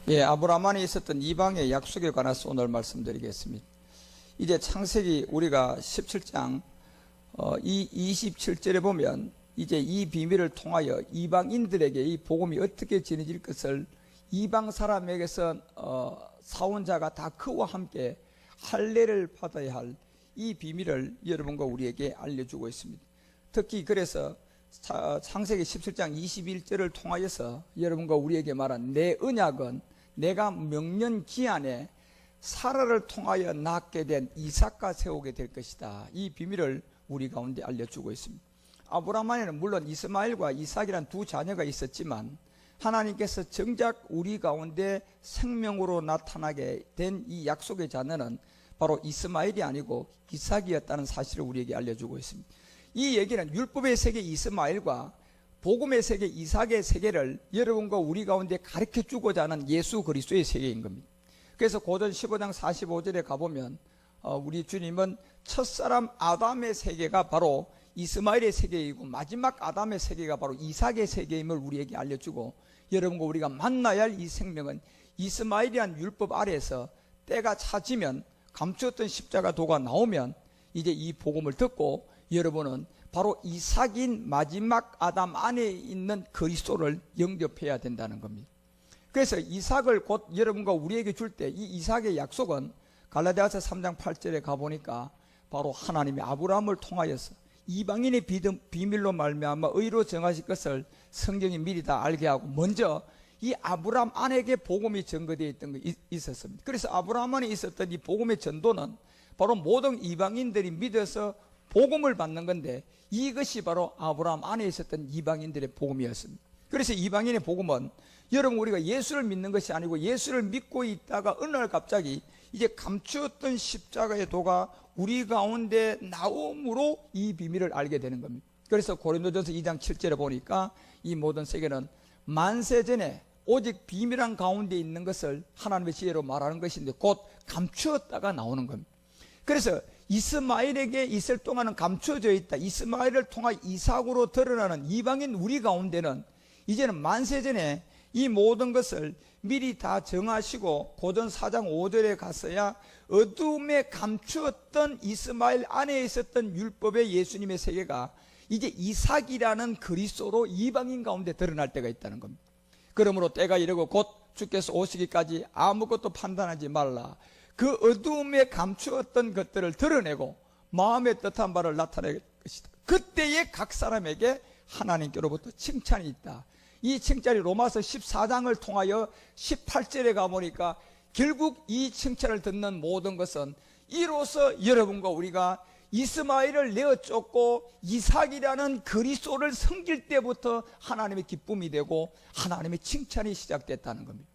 예, 아브라함 안에 있었던 이방의 약속에 관해서 오늘 말씀드리겠습니다. 이제 창세기 우리가 17장 이 27절에 보면 이제 이 비밀을 통하여 이방인들에게 이 복음이 어떻게 전해질 것을 이방 사람에게서 사온 자가 다 그와 함께 할례를 받아야 할 이 비밀을 여러분과 우리에게 알려주고 있습니다. 특히 그래서 창세기 17장 21절을 통하여서 여러분과 우리에게 말한 내 언약은 내가 명년 기한에 사라를 통하여 낳게 된 이삭과 세우게 될 것이다. 이 비밀을 우리 가운데 알려주고 있습니다. 아브라함 안에는 물론 이스마엘과 이삭이란 두 자녀가 있었지만 하나님께서 정작 우리 가운데 생명으로 나타나게 된 이 약속의 자녀는 바로 이스마엘이 아니고 이삭이었다는 사실을 우리에게 알려주고 있습니다. 이 얘기는 율법의 세계 이스마엘과 복음의 세계 이삭의 세계를 여러분과 우리 가운데 가르쳐주고자 하는 예수 그리스도의 세계인 겁니다. 그래서 고전 15장 45절에 가보면 우리 주님은 첫사람 아담의 세계가 바로 이스마엘의 세계이고 마지막 아담의 세계가 바로 이삭의 세계임을 우리에게 알려주고, 여러분과 우리가 만나야 할 이 생명은 이스마엘이란 율법 아래에서 때가 차지면 감추었던 십자가 도가 나오면 이제 이 복음을 듣고 여러분은 바로 이삭인 마지막 아담 안에 있는 그리스도를 영접해야 된다는 겁니다. 그래서 이삭을 곧 여러분과 우리에게 줄 때 이 이삭의 약속은 갈라디아서 3장 8절에 가보니까 바로 하나님이 아브라함을 통하여서 이방인의 비밀로 말미암아 의로 정하실 것을 성경이 미리 다 알게 하고 먼저 이 아브라함 안에게 복음이 전거되어 있던 게 있었습니다. 그래서 아브라함 안에 있었던 이 복음의 전도는 바로 모든 이방인들이 믿어서 복음을 받는 건데 이것이 바로 아브라함 안에 있었던 이방인들의 복음이었습니다. 그래서 이방인의 복음은 여러분 우리가 예수를 믿는 것이 아니고 예수를 믿고 있다가 어느 날 갑자기 이제 감추었던 십자가의 도가 우리 가운데 나옴으로 이 비밀을 알게 되는 겁니다. 그래서 고린도전서 2장 7절에 보니까 이 모든 세계는 만세전에 오직 비밀한 가운데 있는 것을 하나님의 지혜로 말하는 것인데 곧 감추었다가 나오는 겁니다. 그래서 이스마엘에게 있을 동안은 감추어져 있다. 이스마엘을 통해 이삭으로 드러나는 이방인 우리 가운데는 이제는 만세전에 이 모든 것을 미리 다 정하시고 고전 4장 5절에 갔어야 어둠에 감추었던 이스마엘 안에 있었던 율법의 예수님의 세계가 이제 이삭이라는 그리스도로 이방인 가운데 드러날 때가 있다는 겁니다. 그러므로 때가 이르고 곧 주께서 오시기까지 아무것도 판단하지 말라. 그 어둠에 감추었던 것들을 드러내고 마음의 뜻한 바를 나타낼 것이다. 그때에 각 사람에게 하나님께로부터 칭찬이 있다. 이 칭찬이 로마서 14장을 통하여 18절에 가보니까 결국 이 칭찬을 듣는 모든 것은 이로써 여러분과 우리가 이스마엘을 내어 쫓고 이삭이라는 그리스도를 섬길 때부터 하나님의 기쁨이 되고 하나님의 칭찬이 시작됐다는 겁니다.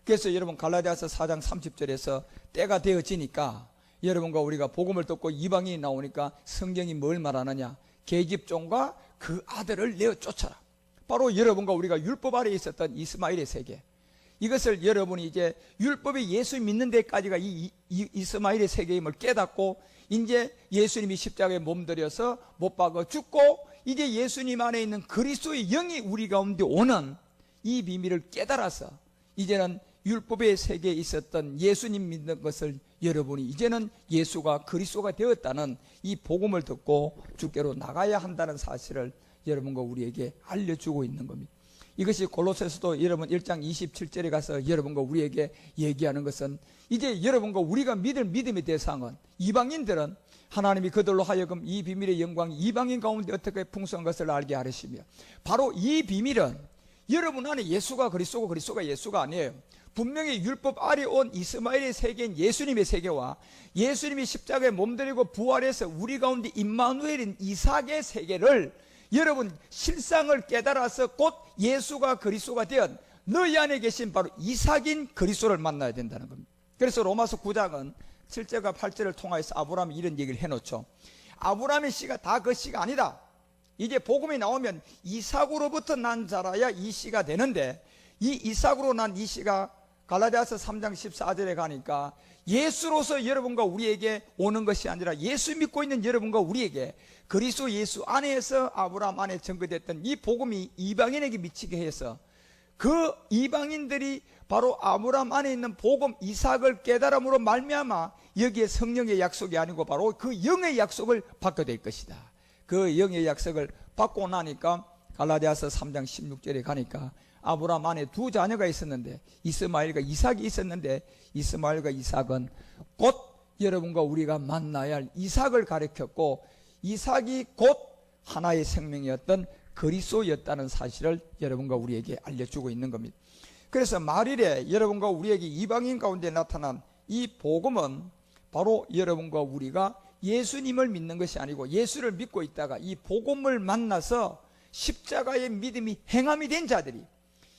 그래서 여러분 갈라디아서 4장 30절에서 때가 되어지니까 여러분과 우리가 복음을 듣고 이방인이 나오니까 성경이 뭘 말하느냐, 계집종과 그 아들을 내어 쫓아라. 바로 여러분과 우리가 율법 아래에 있었던 이스마엘의 세계, 이것을 여러분이 이제 율법이 예수 믿는 데까지가 이 이스마엘의 세계임을 깨닫고 이제 예수님이 십자가에 몸들여서 못 박아 죽고 이제 예수님 안에 있는 그리스도의 영이 우리 가운데 오는 이 비밀을 깨달아서 이제는 율법의 세계에 있었던 예수님 믿는 것을 여러분이 이제는 예수가 그리스도가 되었다는 이 복음을 듣고 주께로 나가야 한다는 사실을 여러분과 우리에게 알려주고 있는 겁니다. 이것이 골로새서도 여러분 1장 27절에 가서 여러분과 우리에게 얘기하는 것은 이제 여러분과 우리가 믿을 믿음의 대상은 이방인들은 하나님이 그들로 하여금 이 비밀의 영광이 이방인 가운데 어떻게 풍성한 것을 알게 하시며 바로 이 비밀은 여러분 안에 예수가 그리스도고 그리스도가 예수가 아니에요. 분명히 율법 아래 온 이스마엘의 세계인 예수님의 세계와 예수님이 십자가에 몸들이고 부활해서 우리 가운데 임마누엘인 이삭의 세계를 여러분 실상을 깨달아서 곧 예수가 그리스도가 되었 너희 안에 계신 바로 이삭인 그리스도를 만나야 된다는 겁니다. 그래서 로마서 9장은 7절과 8절을 통해서 아브라함이 이런 얘기를 해놓죠. 아브라함의 씨가 다 그 씨가 아니다. 이제 복음이 나오면 이삭으로부터 난 자라야 이 씨가 되는데 이 이삭으로 난 이 씨가 갈라디아서 3장 14절에 가니까 예수로서 여러분과 우리에게 오는 것이 아니라 예수 믿고 있는 여러분과 우리에게 그리스도 예수 안에서 아브라함 안에 전거됐던 이 복음이 이방인에게 미치게 해서 그 이방인들이 바로 아브라함 안에 있는 복음 이삭을 깨달음으로 말미암아 여기에 성령의 약속이 아니고 바로 그 영의 약속을 받게 될 것이다. 그 영의 약속을 받고 나니까 갈라디아서 3장 16절에 가니까 아브라함 안에 두 자녀가 있었는데 이스마엘과 이삭이 있었는데 이스마엘과 이삭은 곧 여러분과 우리가 만나야 할 이삭을 가리켰고 이삭이 곧 하나의 생명이었던 그리스도였다는 사실을 여러분과 우리에게 알려주고 있는 겁니다. 그래서 말일에 여러분과 우리에게 이방인 가운데 나타난 이 복음은 바로 여러분과 우리가 예수님을 믿는 것이 아니고 예수를 믿고 있다가 이 복음을 만나서 십자가의 믿음이 행함이 된 자들이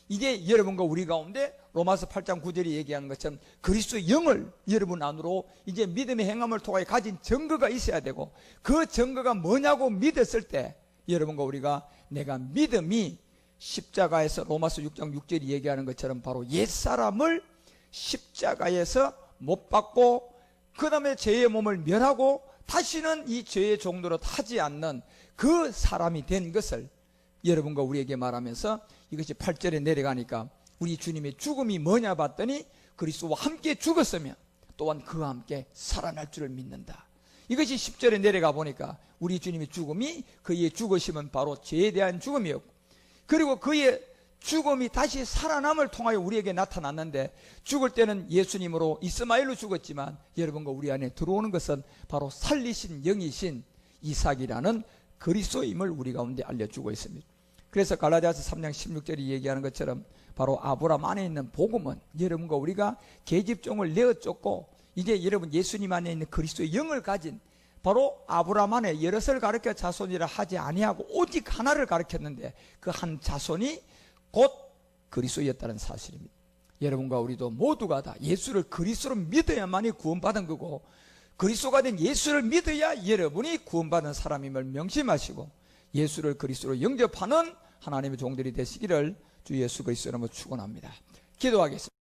이게 여러분과 우리 가운데 로마서 8장 9절이 얘기하는 것처럼 그리스도의 영을 여러분 안으로 이제 믿음의 행함을 통하여 가진 증거가 있어야 되고 그 증거가 뭐냐고 믿었을 때 여러분과 우리가 내가 믿음이 십자가에서 로마서 6장 6절이 얘기하는 것처럼 바로 옛사람을 십자가에서 못 박고 그 다음에 죄의 몸을 멸하고 다시는 이 죄의 종로로 타지 않는 그 사람이 된 것을 여러분과 우리에게 말하면서 이것이 8절에 내려가니까 우리 주님의 죽음이 뭐냐 봤더니 그리스도와 함께 죽었으며 또한 그와 함께 살아날 줄을 믿는다. 이것이 10절에 내려가 보니까 우리 주님의 죽음이 그의 죽으심은 바로 죄에 대한 죽음이었고 그리고 그의 죽음이 다시 살아남을 통하여 우리에게 나타났는데 죽을 때는 예수님으로 이스마엘로 죽었지만 여러분과 우리 안에 들어오는 것은 바로 살리신 영이신 이삭이라는 그리스도임을 우리 가운데 알려주고 있습니다. 그래서 갈라디아서 3장 16절이 얘기하는 것처럼 바로 아브라함 안에 있는 복음은 여러분과 우리가 계집종을 내어쫓고 이제 여러분 예수님 안에 있는 그리스도의 영을 가진 바로 아브라함 안에 여럿을 가르쳐 자손이라 하지 아니하고 오직 하나를 가르쳤는데 그 한 자손이 곧 그리스도였다는 사실입니다. 여러분과 우리도 모두가 다 예수를 그리스도로 믿어야만이 구원받은 거고 그리스도가 된 예수를 믿어야 여러분이 구원받은 사람임을 명심하시고 예수를 그리스도로 영접하는 하나님의 종들이 되시기를 주 예수 그리스도로 축원합니다. 기도하겠습니다.